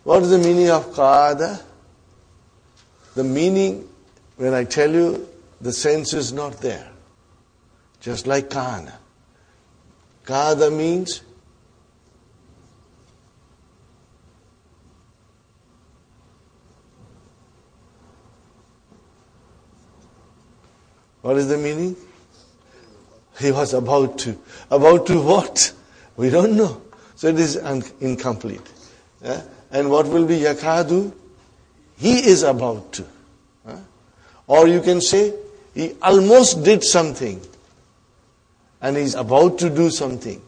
What is the meaning of qa'ada? The meaning, when I tell you, the sense is not there. Just like kana. Qa'ada means what is the meaning? He was about to. About to what? We don't know. So it is incomplete. Yeah? And what will be yakadu? He is about to. Or you can say, he almost did something. And he's about to do something.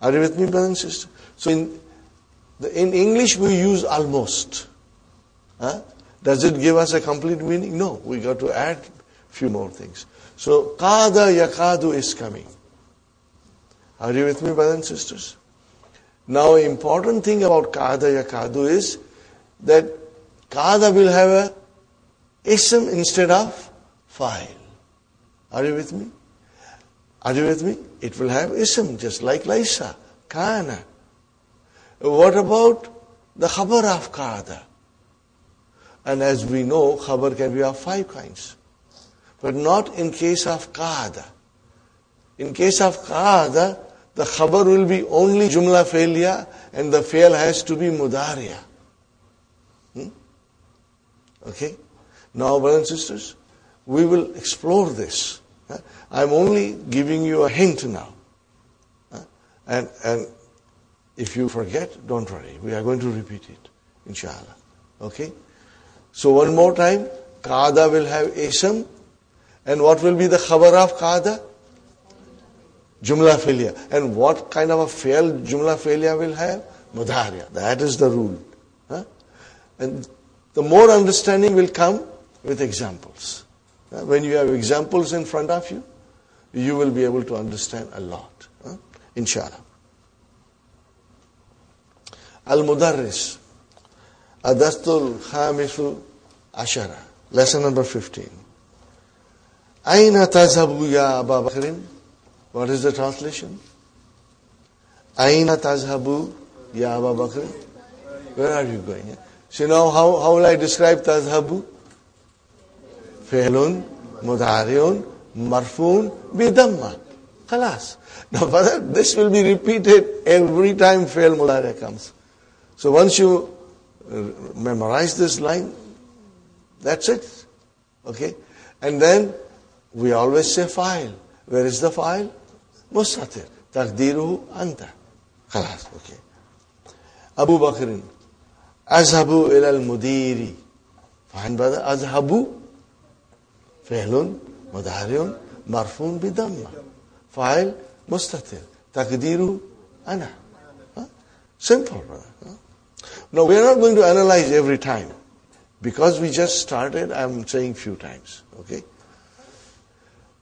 Are you with me, brothers and sisters? So in English we use almost. Does it give us a complete meaning? No. We got to add a few more things. So, qada yakadu is coming. Are you with me, brothers and sisters? Now, important thing about qada yakadu is that qada will have a ism instead of fa'il. Are you with me? Are you with me? It will have ism, just like laysa, kana. What about the khabar of qada? And as we know, khabar can be of 5 kinds. But not in case of qa'ada. In case of qa'ada, the khabar will be only jumla failya and the fail has to be mudariya. Okay? Now, brothers and sisters, we will explore this. I'm only giving you a hint now. And if you forget, don't worry. We are going to repeat it, inshallah. Okay? So one more time, qa'ada will have ism. And what will be the khabar of qa'ada? Jumla fi'liya. And what kind of a fail jumla fi'liya will have? Mudariya. That is the rule. And the more understanding will come with examples. When you have examples in front of you, you will be able to understand a lot. Inshallah. Al-Mudarris. Adastul Khamisu Ashara. Lesson number 15. Aina tazhabu ya Aba Bakrin? What is the translation? Aina tazhabu ya Aba Bakrin? Where are you going? So now how will I describe tazhabu? Fi'lun, mudari'un, marfu'un, bidamma. Khalas. Now brother, this will be repeated every time fi'l mudari' comes. So once you memorize this line, that's it. Okay? And then we always say fa'il. Where is the fa'il? Mustatir. Taqdiruhu anta. Khalas. Okay. Abu Bakrin. Azhabu ila al-mudiri. Fine, brother. Azhabu. Fi'lun. Mudari'un. Marfun bidamma. Fa'il. Mustatir. Taqdiruhu ana. Simple, brother. Now, we are not going to analyze every time. Because we just started, I'm saying few times. Okay?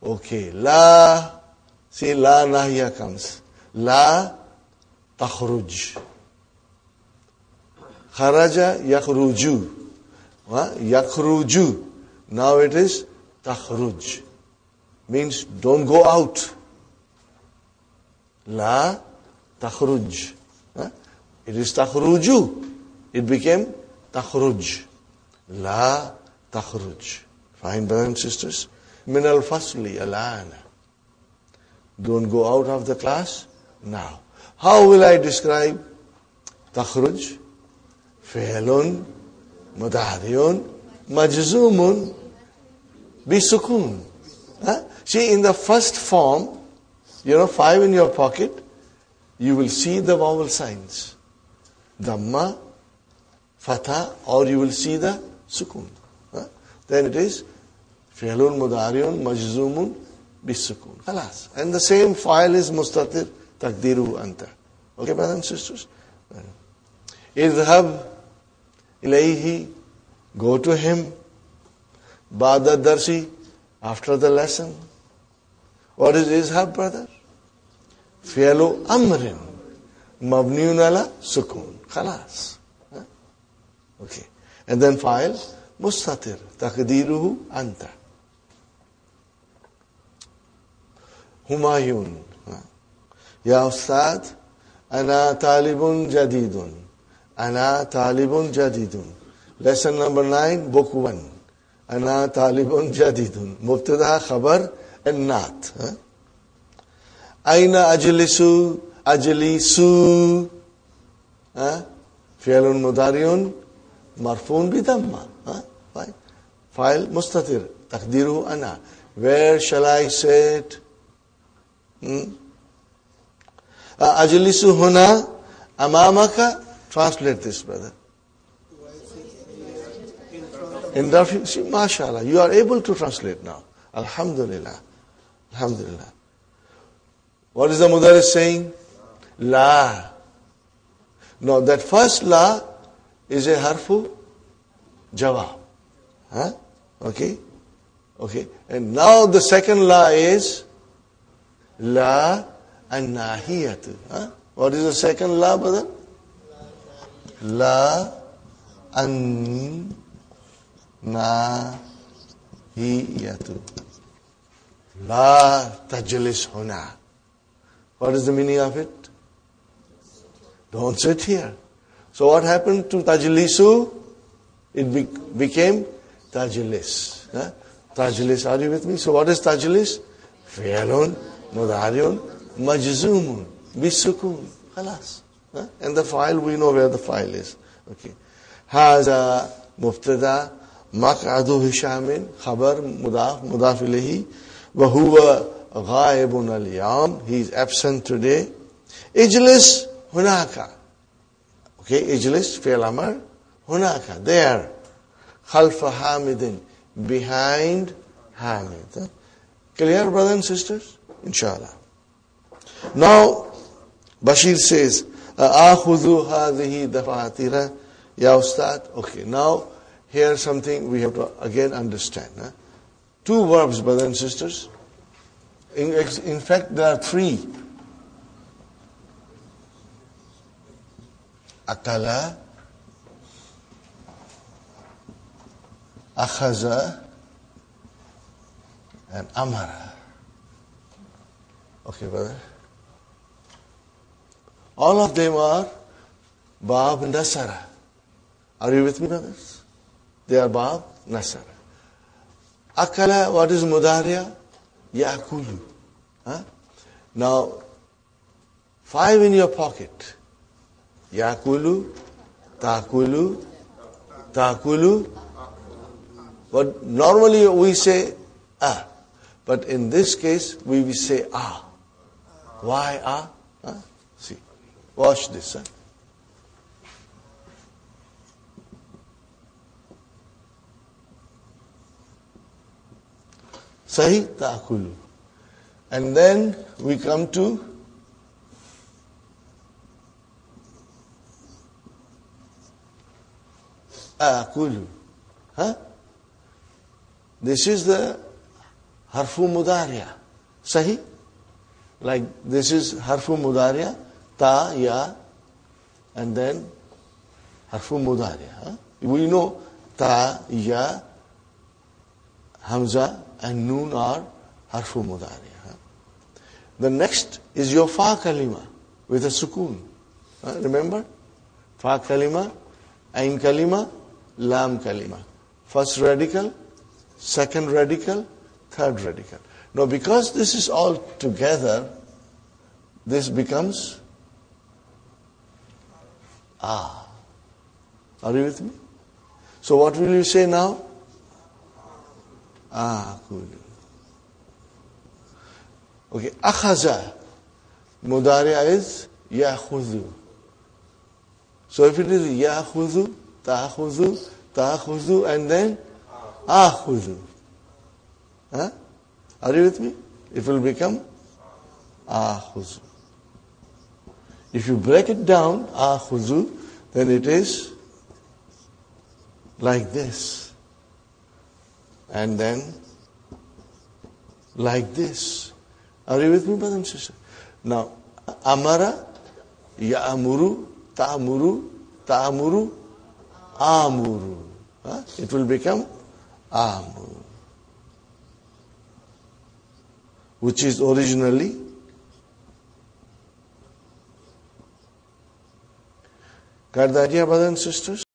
Okay, la, see la nahya comes. La takhruj. Kharaja yakhruju. Yakhruju. Now it is takhruj. Means don't go out. La takhruj. It is takhruju. It became takhruj. La takhruj. Fine, brothers and sisters. Min al-fasli al-ana. Don't go out of the class now. How will I describe takhruj? Fi'lun, mudari'un, majzumun, bisukun. See, in the first form, 5 in your pocket, you will see the vowel signs. Dhamma, fatha, or you will see the sukun. Then it is fi'lun mudari'un majzumun bisukun. Khalas. And the same file is mustatir taqdiru anta. Okay, brothers and sisters? Idhab ilayhi. Go to him. Ba'da darsi. After the lesson. What is izhab, brother? Fi'lu amrin. Mabniun ala sukun. Khalas. Okay. And then file mustatir taqdiruhu anta. Humayun. Ya Ustad, ana talibun jadidun. Ana talibun jadidun. Lesson number 9, book 1. Ana talibun jadidun. Mubtada, khabar, and naat. Aina ajlisu, ajlisu. Fi'lun mudariun, marfun bidamma. Fine. Fa'il mustatir. Taqdiruhu ana. Where shall I sit? Ajlisu huna amamaka. Translate this, brother. In Darfi, see, mashallah, you are able to translate now. Alhamdulillah. Alhamdulillah. What is the mudar saying? La. Now that first la is a harfu jawab. Okay? Okay. And now the second la is la and nahiyatu. What is the second la, brother? La an nahiyatu. La tajlis huna. What is the meaning of it? Don't sit here. So what happened to tajlisu? It became tajlis. Tajlis, are you with me? So what is tajlis? Fi'lun, mudariun, majzumun, bisukun. Khalas. And the file, we know where the file is. Okay. Haza mubtada maq'adu hishamin khabar mudaf ilayhi wa huwa ghaibun al-yawm. He is absent today. Ijlis hunaka. Okay, ijlis fi'l amr hunaka. There. Khalfa hamidin. Behind hamid. Clear, brothers and sisters? Inshallah. Now, Bashir says, Akhudhu hadhihi dafatira ya ustad. Okay, now here's something we have to again understand. Two verbs, brothers and sisters. In fact, there are three. Akala, akhaza, and amara. Okay, brother. All of them are Bab Nasara. Are you with me, brothers? They are Bab Nasara. Akala, what is Mudariya? Yakulu. Now, 5 in your pocket. Yakulu, Takulu, Takulu. But normally we say ah. But in this case, we will say ah. Why ah? See. Watch this. Sahi ta'kulu. And then we come to akulu. This is the harfu mudariya. Sahi? Like this is harfu mudariya. Ta, ya, and then harfu mudariya. We know ta, ya, hamza, and noon are harfu mudariya. The next is your fa kalima with a sukoon. Remember? Fa kalima, ain kalima, lam kalima. First radical, second radical, third radical. Now because this is all together, this becomes ah. Are you with me? So what will you say now? Ah, good. Okay, akhaza. Mudariya is yakhudhu. So if it is yakhudhu, ta'khudhu, ta'khudhu, and then akhudhu. Are you with me? It will become akhudhu. If you break it down, akhudhu, then it is like this. And then like this. Are you with me, brother and sister? Now, amara, ya'amuru, ta'amuru, ta'amuru, amuru. It will become amuru. Which is originally Got the idea, brothers and sisters?